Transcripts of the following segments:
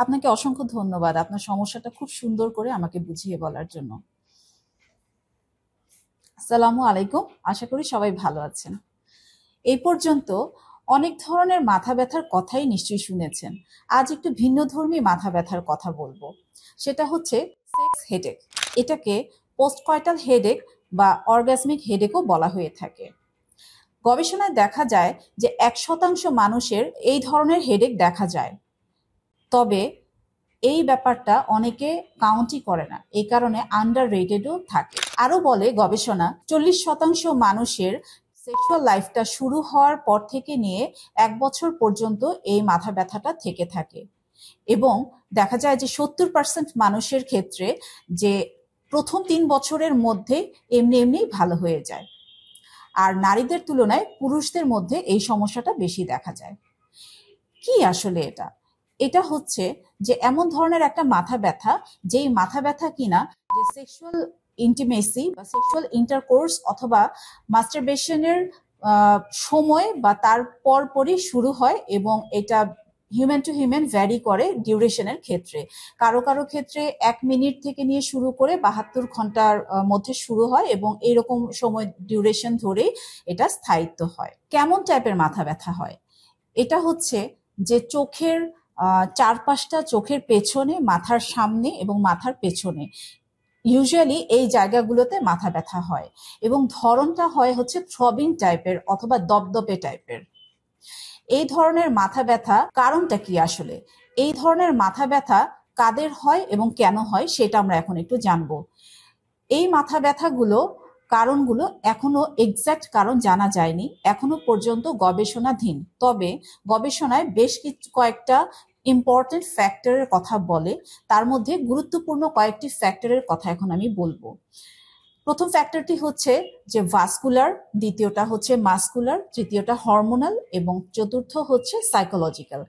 আপনাকে অসংখ্য ধন্যবাদ আপনার সমস্যাটা খুব সুন্দর করে আমাকে বুঝিয়ে বলার জন্য। আসসালামু আলাইকুম, আশা করি সবাই ভালো আছেন। এই পর্যন্ত অনেক ধরনের মাথা ব্যথার কথাই নিশ্চয়ই শুনেছেন। আজ একটু ভিন্নধর্মী মাথা ব্যথার কথা বলবো, সেটা হচ্ছে সেক্স হেডেক। এটাকে পোস্টকয়টাল হেডেক বা অর্গাজমিক হেডেকও বলা হয়ে থাকে। গবেষণায় দেখা যায় যে 1% মানুষের এই ধরনের হেডেক দেখা যায়, তবে এই ব্যাপারটা অনেকে কাউন্টই করে না, এই কারণে আন্ডার রেটেডও থাকে। আরো বলে গবেষণা 40% মানুষের সেক্সুয়াল লাইফটা শুরু হওয়ার পর থেকে নিয়ে 1 বছর পর্যন্ত এই মাথা ব্যথাটা থেকে থাকে, এবং দেখা যায় যে 70% মানুষের ক্ষেত্রে যে প্রথম 3 বছরের মধ্যে এমনি এমনি ভালো হয়ে যায়। আর নারীদের তুলনায় পুরুষদের মধ্যে এই সমস্যাটা বেশি দেখা যায়। কি আসলে এটা? এটা হচ্ছে যে এমন ধরনের একটা মাথা ব্যথা, যেই মাথা ব্যথা কিনা যে সেক্সুয়াল ইন্টিমেসি বা সেক্সুয়াল ইন্টারকোর্স অথবা মাস্টারবেশনের সময় বা তার পরপরই শুরু হয়, এবং এটা হিউম্যান টু হিউম্যান ভ্যারি করে ডিউরেশনের ক্ষেত্রে। কারো কারো ক্ষেত্রে 1 মিনিট থেকে নিয়ে শুরু করে 72 ঘন্টার মধ্যে শুরু হয়, এবং এইরকম সময় ডিউরেশন ধরেই এটা স্থায়িত্ব হয়। কেমন টাইপের মাথা ব্যথা হয়? এটা হচ্ছে যে চোখের চারপাশটা, চোখের পেছনে, মাথার সামনে এবং মাথার পেছনে, ইউজুয়ালি এই জায়গাগুলোতে মাথা ব্যথা হয়, এবং ধরনটা হয় হচ্ছে থ্রবিং টাইপের অথবা দপদপে টাইপের। এই ধরনের মাথা ব্যথা কারণটা কি আসলে? এই ধরনের মাথা ব্যথা কাদের হয় এবং কেন হয় সেটা আমরা এখন একটু জানবো। এই মাথা ব্যথাগুলো কারণগুলো এখনো এক্সাক্ট কারণ জানা যায়নি, এখনো পর্যন্ত গবেষণাধীন। তবে গবেষণায় বেশ কয়েকটা ইম্পর্টেন্ট ফ্যাক্টরের কথা বলে, তার মধ্যে গুরুত্বপূর্ণ কয়েকটি ফ্যাক্টরের কথা এখন আমি বলবো। প্রথম ফ্যাক্টরটি হচ্ছে যে ভাস্কুলার, দ্বিতীয়টা হচ্ছে মাসকুলার, তৃতীয়টা হরমোনাল এবং চতুর্থ হচ্ছে সাইকোলজিক্যাল।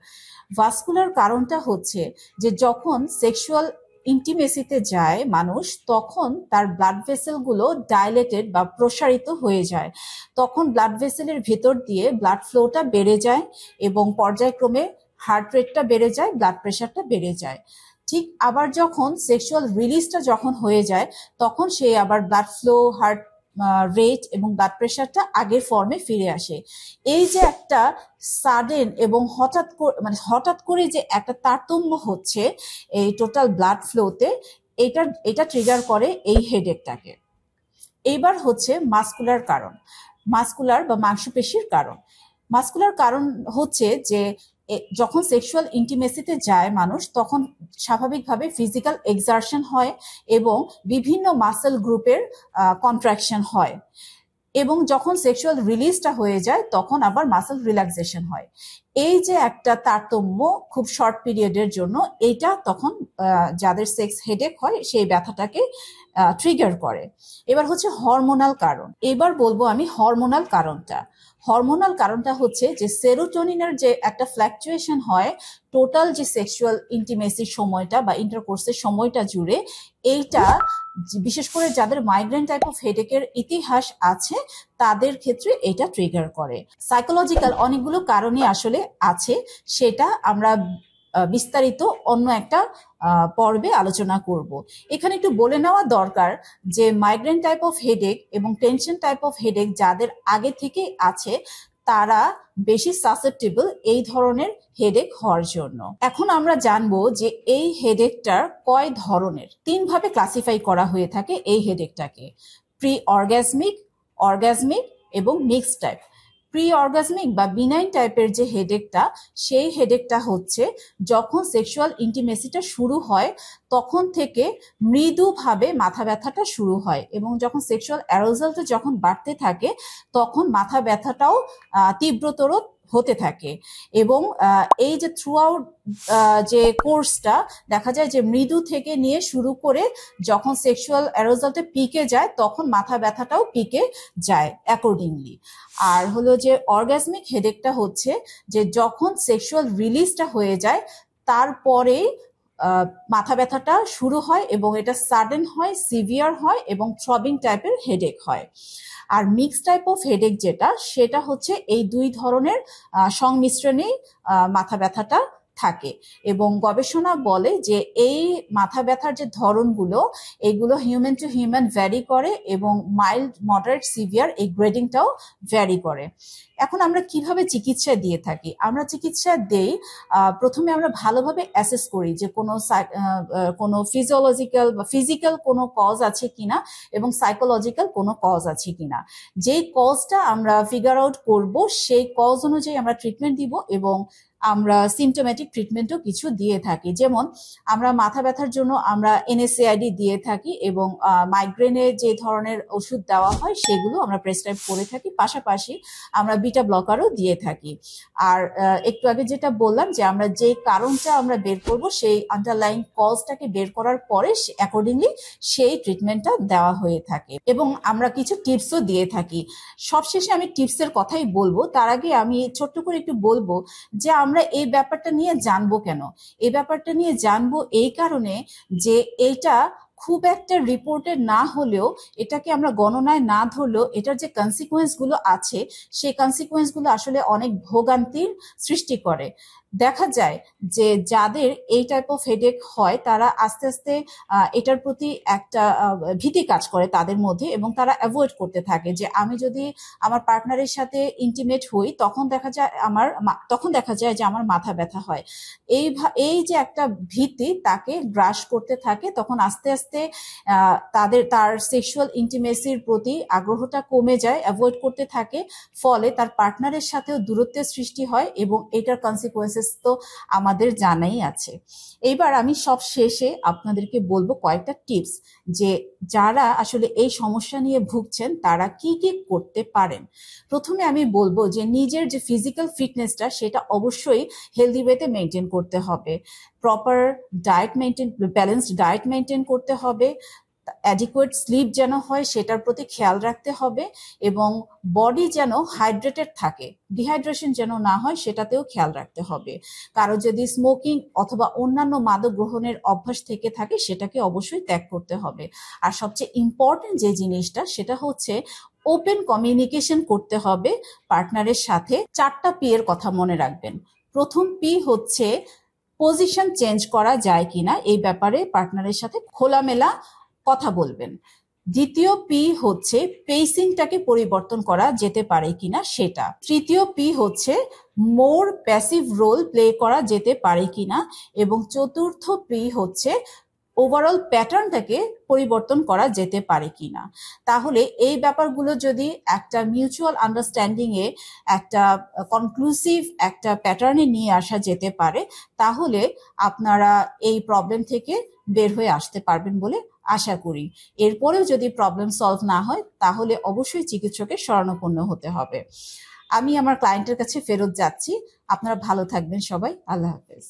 ভাস্কুলার কারণটা হচ্ছে যে যখন সেক্সুয়াল ইন্টিমেসিতে যায় মানুষ, তখন তার ব্লাড ভেসেলগুলো ডাইলেটেড বা প্রসারিত হয়ে যায়। তখন ব্লাড ভেসেলের ভেতর দিয়ে ব্লাড ফ্লোটা বেড়ে যায়, এবং পর্যায়ক্রমে হার্ট রেটটা বেড়ে যায়, ব্লাড প্রেশারটা বেড়ে যায়। ঠিক আবার যখন সেক্সুয়াল রিলিজটা যখন হয়ে যায়, তখন সে আবার ব্লাড ফ্লো, হার্ট রেট এবং ব্লাড প্রেশারটা আগের ফর্মে ফিরে আসে। এই যে একটা সাডেন এবং হঠাৎ করে যে একটা তারতম্য হচ্ছে এই টোটাল ব্লাড ফ্লোতে, এটা ট্রিগার করে এই হেডেকটাকে। এইবার হচ্ছে মাসকুলার কারণ, মাসকুলার বা মাংসপেশির কারণ। মাসকুলার কারণ হচ্ছে যে যখন সেক্সুয়াল ইন্টিমেসিতে যায় মানুষ, তখন স্বাভাবিকভাবে ফিজিক্যাল এক্সারশন হয় এবং বিভিন্ন মাসেল গ্রুপের কন্ট্রাকশন হয়, এবং যখন সেক্সুয়াল রিলিজটা হয়ে যায় তখন আবার মাসেল রিল্যাক্সেশন হয়। এই যে একটা তারতম্য খুব শর্ট পিরিয়ডের জন্য, এইটা তখন যাদের সেক্স হেডেক হয় সেই ব্যথাটাকে ট্রিগার করে। এবার হচ্ছে হরমোনাল কারণ। এবার বলবো আমি হরমোনাল কারণটা। হরমোনাল কারণটা হচ্ছে যে সেরোটোনিনের যে একটা ফ্ল্যাকচুয়েশন হয় টোটাল যে সেক্সুয়াল ইন্টিমেসির সময়টা বা ইন্টারকোর্সের সময়টা জুড়ে, এইটা বিশেষ করে যাদের মাইগ্রেন টাইপ অফ হেডেকের ইতিহাস আছে তাদের ক্ষেত্রে এটা ট্রিগার করে। সাইকোলজিক্যাল অনেকগুলো কারণই আসলে আছে, সেটা আমরা বিস্তারিত অন্য একটা পর্বে আলোচনা করব। এখানে একটু বলে নেওয়া দরকার যে মাইগ্রেন টাইপ অফ হেডেক এবং টেনশন টাইপ অফ হেডেক যাদের আগে থেকে আছে, তারা বেশি সাসেপ্টেবল এই ধরনের হেডেক হওয়ার জন্য। এখন আমরা জানবো যে এই হেডেকটার কয় ধরনের। 3 ভাবে ক্লাসিফাই করা হয়ে থাকে এই হেডেকটাকে: প্রি অর্গাজমিক, অর্গাজমিক এবং মিক্সড টাইপ। প্রি অর্গাজমিক বা বিনাইন টাইপের যে হেডেকটা, সেই হেডেকটা হচ্ছে যখন সেক্সুয়াল ইন্টিমেসিটা শুরু হয় তখন থেকে মৃদুভাবে মাথা ব্যথাটা শুরু হয়, এবং যখন সেক্সুয়াল অ্যারোজালটা যখন বাড়তে থাকে তখন মাথা ব্যথাটাও তীব্রতর হতে থাকে। এবং এই যে থ্রু আউট যে কোর্সটা দেখা যায় যে মৃদু থেকে নিয়ে শুরু করে যখন সেক্সুয়াল অ্যারোজালটা পিকে যায় তখন মাথা ব্যথাটাও পিকে যায় অ্যাকর্ডিংলি। আর হলো যে অর্গাজমিক হেডেকটা হচ্ছে যে যখন সেক্সুয়াল রিলিজটা হয়ে যায় তারপরে মাথা ব্যথাটা শুরু হয়, এবং এটা সাডেন হয়, সিভিয়ার হয় এবং থ্রবিং টাইপের হেডেক হয়। আর মিক্স টাইপ অফ হেডেক যেটা, সেটা হচ্ছে এই দুই ধরনের সংমিশ্রণেই মাথা ব্যথাটা থাকে এবং গবেষণা বলে যে এই মাথা ব্যথার যে ধরনগুলো এগুলো হিউম্যান টু হিউম্যান ভ্যারি করে এবং মাইল্ড, মডারেট, সিভিয়ার এই গ্রেডিংটাও ভ্যারি করে। এখন আমরা কিভাবে চিকিৎসা দিয়ে থাকি? আমরা চিকিৎসা দেই, প্রথমে আমরা ভালোভাবে অ্যাসেস করি যে কোনো ফিজিওলজিক্যাল বা ফিজিক্যাল কোনো কজ আছে কিনা এবং সাইকোলজিক্যাল কোনো কজ আছে কিনা। যেই কজটা আমরা ফিগার আউট করব সেই কজ অনুযায়ী আমরা ট্রিটমেন্ট দিব এবং আমরা সিমটোম্যাটিক ট্রিটমেন্টও কিছু দিয়ে থাকি। যেমন আমরা মাথা ব্যথার জন্য আমরা NSAID দিয়ে থাকি এবং মাইগ্রেনে যে ধরনের ওষুধ দেওয়া হয় সেগুলো আমরা প্রেসক্রাইব করে থাকি, পাশাপাশি আমরা বিটা ব্লকারও দিয়ে থাকি। আর একটু আগে যেটা বললাম যে আমরা যে কারণটা আমরা বের করব সেই আন্ডারলাইং কজটাকে বের করার পরে অ্যাকর্ডিংলি সেই ট্রিটমেন্টটা দেওয়া হয়ে থাকে এবং আমরা কিছু টিপসও দিয়ে থাকি। সবশেষে আমি টিপসের কথাই বলবো, তার আগে আমি ছোট্ট করে একটু বলবো যে আমরা এই ব্যাপারটা নিয়ে জানবো কেন। এই ব্যাপারটা নিয়ে জানবো এই কারণে যে এইটা খুব একটা রিপোর্টেড না হলেও, এটাকে আমরা গণনায় না ধরলেও এটার যে কনসিকুয়েন্স গুলো আছে সেই কনসিকুয়েন্স গুলো আসলে অনেক ভোগান্তির সৃষ্টি করে। দেখা যায় যে যাদের এই টাইপ অফ হেডেক হয় তারা আস্তে আস্তে এটার প্রতি একটা ভীতি কাজ করে তাদের মধ্যে এবং তারা অ্যাভয়েড করতে থাকে যে আমি যদি আমার পার্টনারের সাথে ইন্টিমেট হই তখন দেখা যায় যে আমার মাথা ব্যথা হয়। এই যে একটা ভীতি তাকে গ্রাস করতে থাকে, তখন আস্তে আস্তে তার সেক্সুয়াল ইন্টিমেসির প্রতি আগ্রহটা কমে যায়, অ্যাভয়েড করতে থাকে, ফলে তার পার্টনারের সাথেও দূরত্বের সৃষ্টি হয় এবং এটার কনসিকুয়েন্সেস তো আমাদের জানাই আছে। এইবার আমি সব শেষে আপনাদেরকে বলবো কয়েকটা টিপস যে যারা আসলে এই সমস্যা নিয়ে ভুগছেন তারা কি কি করতে পারেন। প্রথমে আমি বলবো যে নিজের যে ফিজিক্যাল ফিটনেসটা সেটা অবশ্যই হেলদি ওয়েতে মেনটেন করতে হবে। Proper diet maintain, balanced diet maintain করতে হবে, অ্যাডিকুয়েট স্লিপ যেন হয় সেটার প্রতি খেয়াল রাখতে হবে এবং বডি যেন হাইড্রেটেড থাকে, ডিহাইড্রেশন যেন না হয় সেটাতেও খেয়াল রাখতে হবে। কারো যদি স্মোকিং অথবা অন্যান্য মাদক গ্রহণের অভ্যাস থেকে থাকে সেটাকে অবশ্যই ত্যাগ করতে হবে। আর সবচেয়ে ইম্পর্টেন্ট যে জিনিসটা সেটা হচ্ছে ওপেন কমিউনিকেশন করতে হবে পার্টনারের সাথে। 4টা পি এর কথা মনে রাখবেন। প্রথম পি হচ্ছে পজিশন চেঞ্জ করা যায় কিনা, এই ব্যাপারে পার্টনারের সাথে খোলামেলা কথা বলবেন। দ্বিতীয় পি হচ্ছে পেসিংটাকে পরিবর্তন করা যেতে পারে কিনা সেটা। তৃতীয় পি হচ্ছে মোর প্যাসিভ রোল প্লে করা যেতে পারে কিনা এবং চতুর্থ পি হচ্ছে ওভারঅল প্যাটার্নটাকে পরিবর্তন করা যেতে পারে কিনা। তাহলে এই ব্যাপারগুলো যদি একটা মিউচুয়াল আন্ডারস্ট্যান্ডিং এ একটা কনক্লুসিভ একটা প্যাটার্নে নিয়ে আসা যেতে পারে তাহলে আপনারা এই প্রবলেম থেকে বের হয়ে আসতে পারবেন বলে আশা করি। এরপরেও যদি প্রবলেম সলভ না হয় তাহলে অবশ্যই চিকিৎসকের শরণাপন্ন হতে হবে। আমি আমার ক্লায়েন্টের কাছে ফেরত যাচ্ছি। আপনারা ভালো থাকবেন সবাই। আল্লাহ হাফেজ।